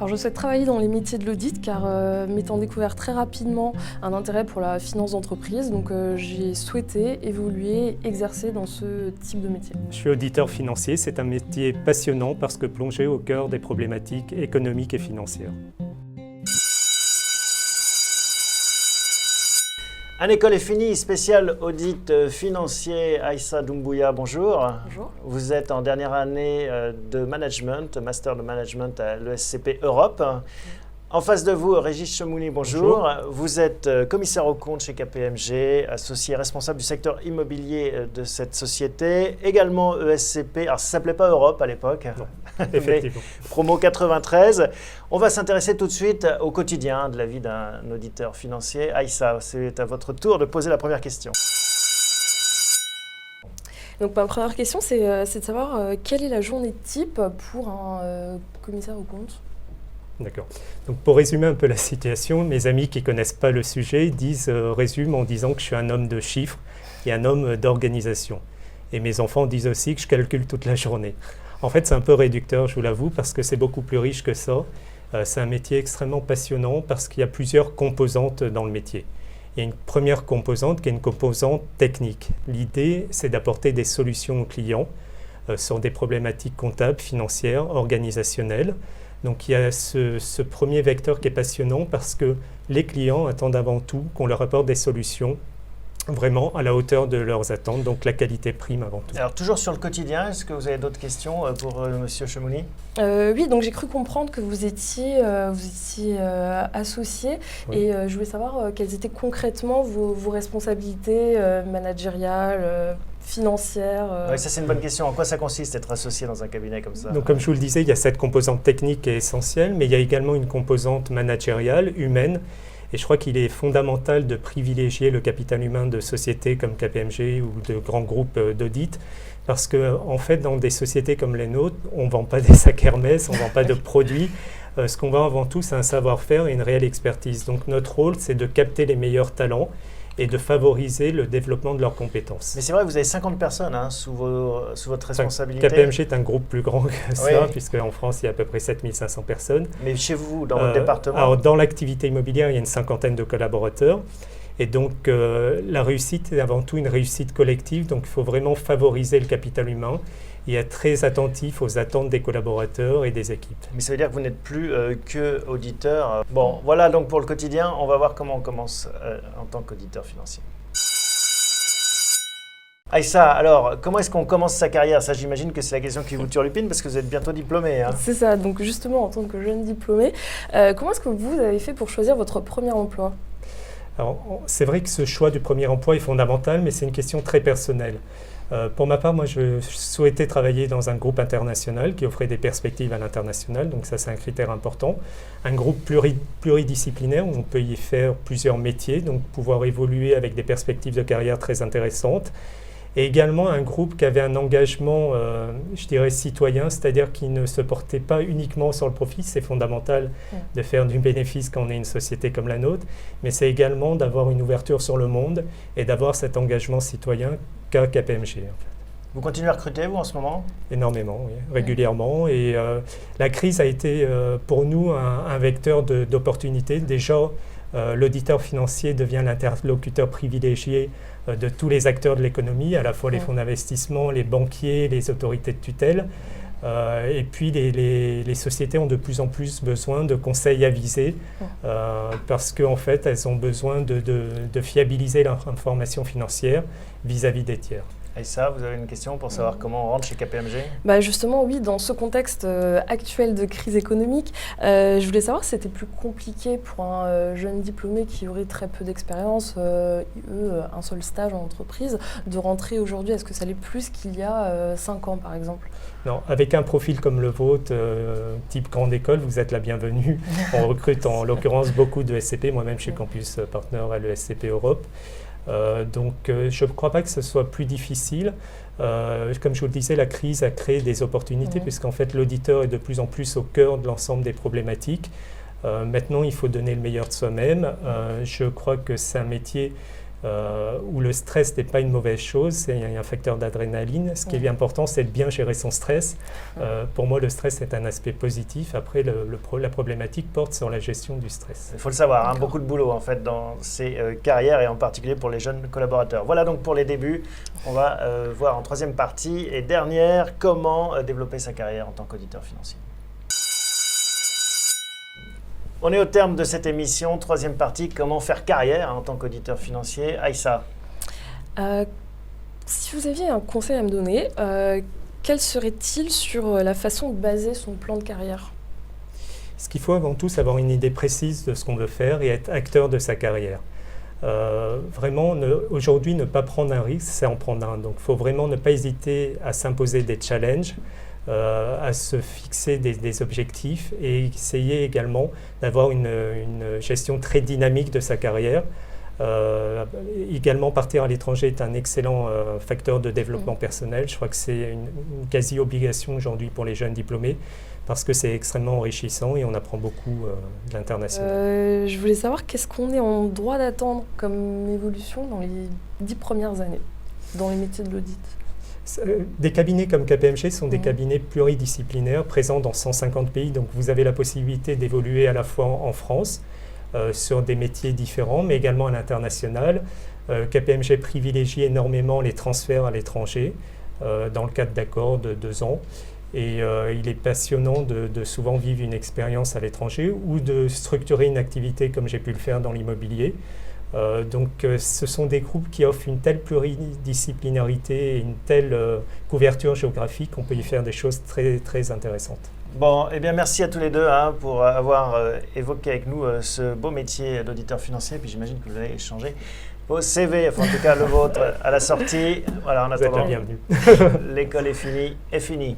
Alors je souhaite travailler dans les métiers de l'audit car m'étant découvert très rapidement un intérêt pour la finance d'entreprise, donc j'ai souhaité évoluer, exercer dans ce type de métier. Je suis auditeur financier, c'est un métier passionnant parce que plongé au cœur des problématiques économiques et financières. Un école est finie, spécial audit financier. Aïssa Doumbouya, bonjour. Bonjour. Vous êtes en dernière année de management, master de management à l'ESCP Europe. En face de vous, Régis Chemouni, bonjour. Vous êtes commissaire aux comptes chez KPMG, associé responsable du secteur immobilier de cette société. Également ESCP, alors ça ne s'appelait pas Europe à l'époque, Effectivement. promo 93. On va s'intéresser tout de suite au quotidien de la vie d'un auditeur financier. Aïssa, c'est à votre tour de poser la première question. Donc ma première question, c'est de savoir quelle est la journée type pour un commissaire aux comptes. D'accord. Donc pour résumer un peu la situation, mes amis qui ne connaissent pas le sujet résument en disant que je suis un homme de chiffres et un homme d'organisation. Et mes enfants disent aussi que je calcule toute la journée. En fait, c'est un peu réducteur, je vous l'avoue, parce que c'est beaucoup plus riche que ça. C'est un métier extrêmement passionnant parce qu'il y a plusieurs composantes dans le métier. Il y a une première composante qui est une composante technique. L'idée, c'est d'apporter des solutions aux clients sur des problématiques comptables, financières, organisationnelles. Donc il y a ce premier vecteur qui est passionnant parce que les clients attendent avant tout qu'on leur apporte des solutions vraiment à la hauteur de leurs attentes, donc la qualité prime avant tout. Alors toujours sur le quotidien, est-ce que vous avez d'autres questions pour Monsieur Chemouni? Oui, donc j'ai cru comprendre que vous étiez associé et je voulais savoir quelles étaient concrètement vos responsabilités managériales, financières. Oui, ça c'est une bonne question. En quoi ça consiste d'être associé dans un cabinet comme ça? Donc comme je vous le disais, il y a cette composante technique qui est essentielle, mais il y a également une composante managériale, humaine. Et je crois qu'il est fondamental de privilégier le capital humain de sociétés comme KPMG ou de grands groupes d'audit, parce qu'en fait, dans des sociétés comme les nôtres, on ne vend pas des sacs Hermès, on ne vend pas de produits. Ce qu'on vend avant tout, c'est un savoir-faire et une réelle expertise. Donc notre rôle, c'est de capter les meilleurs talents et de favoriser le développement de leurs compétences. Mais c'est vrai, vous avez 50 personnes sous votre responsabilité. KPMG est un groupe plus grand que ça, Oui. puisqu'en France, il y a à peu près 7500 personnes. Mais chez vous, dans votre département? Alors, dans l'activité immobilière, il y a une cinquantaine de collaborateurs. Et donc, la réussite est avant tout une réussite collective. Donc, il faut vraiment favoriser le capital humain et être très attentif aux attentes des collaborateurs et des équipes. Mais ça veut dire que vous n'êtes plus que auditeur. Bon, voilà donc pour le quotidien. On va voir comment on commence en tant qu'auditeur financier. Aïssa, alors, comment est-ce qu'on commence sa carrière? Ça, j'imagine que c'est la question qui vous turlupine parce que vous êtes bientôt diplômé. Hein. C'est ça, donc justement en tant que jeune diplômé, comment est-ce que vous avez fait pour choisir votre premier emploi? Alors, c'est vrai que ce choix du premier emploi est fondamental, mais c'est une question très personnelle. Pour ma part, moi, je souhaitais travailler dans un groupe international qui offrait des perspectives à l'international, donc ça, c'est un critère important. Un groupe pluridisciplinaire où on peut y faire plusieurs métiers, donc pouvoir évoluer avec des perspectives de carrière très intéressantes. Et également un groupe qui avait un engagement, je dirais, citoyen, c'est-à-dire qui ne se portait pas uniquement sur le profit. C'est fondamental de faire du bénéfice quand on est une société comme la nôtre, mais c'est également d'avoir une ouverture sur le monde et d'avoir cet engagement citoyen qu'a KPMG. En fait. Vous continuez à recruter, vous, en ce moment? Énormément, oui, régulièrement. Et la crise a été pour nous un vecteur d'opportunité. Déjà, l'auditeur financier devient l'interlocuteur privilégié de tous les acteurs de l'économie, à la fois les fonds d'investissement, les banquiers, les autorités de tutelle. Et puis les sociétés ont de plus en plus besoin de conseils avisés parce qu'en fait, elles ont besoin de fiabiliser leur information financière vis-à-vis des tiers. Aïssa, vous avez une question pour savoir comment on rentre chez KPMG? Justement, oui, dans ce contexte actuel de crise économique, je voulais savoir si c'était plus compliqué pour un jeune diplômé qui aurait très peu d'expérience, un seul stage en entreprise, de rentrer aujourd'hui. Est-ce que ça l'est plus qu'il y a 5 ans, par exemple? Non, avec un profil comme le vôtre, type grande école, vous êtes la bienvenue. On recrute en l'occurrence beaucoup de SCP. Moi-même, je suis campus partner à l'ESCP Europe. Donc, je ne crois pas que ce soit plus difficile. Comme je vous le disais, la crise a créé des opportunités puisqu'en fait, l'auditeur est de plus en plus au cœur de l'ensemble des problématiques. Maintenant, il faut donner le meilleur de soi-même. Je crois que c'est un métier où le stress n'est pas une mauvaise chose, c'est un facteur d'adrénaline. Ce qui est important, c'est de bien gérer son stress. Pour moi, le stress est un aspect positif. Après, la problématique porte sur la gestion du stress. Il faut le savoir, beaucoup de boulot en fait dans ces carrières et en particulier pour les jeunes collaborateurs. Voilà donc pour les débuts. On va voir en troisième partie et dernière comment développer sa carrière en tant qu'auditeur financier. On est au terme de cette émission, troisième partie, comment faire carrière en tant qu'auditeur financier. Aïssa. Si vous aviez un conseil à me donner, quel serait-il sur la façon de baser son plan de carrière ? Ce qu'il faut avant tout, c'est avoir une idée précise de ce qu'on veut faire et être acteur de sa carrière. Vraiment, aujourd'hui, ne pas prendre un risque, c'est en prendre un. Donc, il faut vraiment ne pas hésiter à s'imposer des challenges, à se fixer des objectifs et essayer également d'avoir une gestion très dynamique de sa carrière. Également, partir à l'étranger est un excellent facteur de développement personnel. Je crois que c'est une quasi-obligation aujourd'hui pour les jeunes diplômés parce que c'est extrêmement enrichissant et on apprend beaucoup de l'international. Je voulais savoir qu'est-ce qu'on est en droit d'attendre comme évolution dans les 10 premières années dans les métiers de l'audit. Des cabinets comme KPMG sont des cabinets pluridisciplinaires présents dans 150 pays, donc vous avez la possibilité d'évoluer à la fois en France sur des métiers différents, mais également à l'international. KPMG privilégie énormément les transferts à l'étranger dans le cadre d'accords de 2 ans. Et il est passionnant de souvent vivre une expérience à l'étranger ou de structurer une activité comme j'ai pu le faire dans l'immobilier. Donc ce sont des groupes qui offrent une telle pluridisciplinarité et une telle couverture géographique qu'on peut y faire des choses très, très intéressantes. Bon, eh bien merci à tous les deux pour avoir évoqué avec nous ce beau métier d'auditeur financier. Puis j'imagine que vous allez échanger vos CV, enfin en tout cas le vôtre à la sortie. Voilà, en attendant, vous êtes la bienvenue. l'école est finie.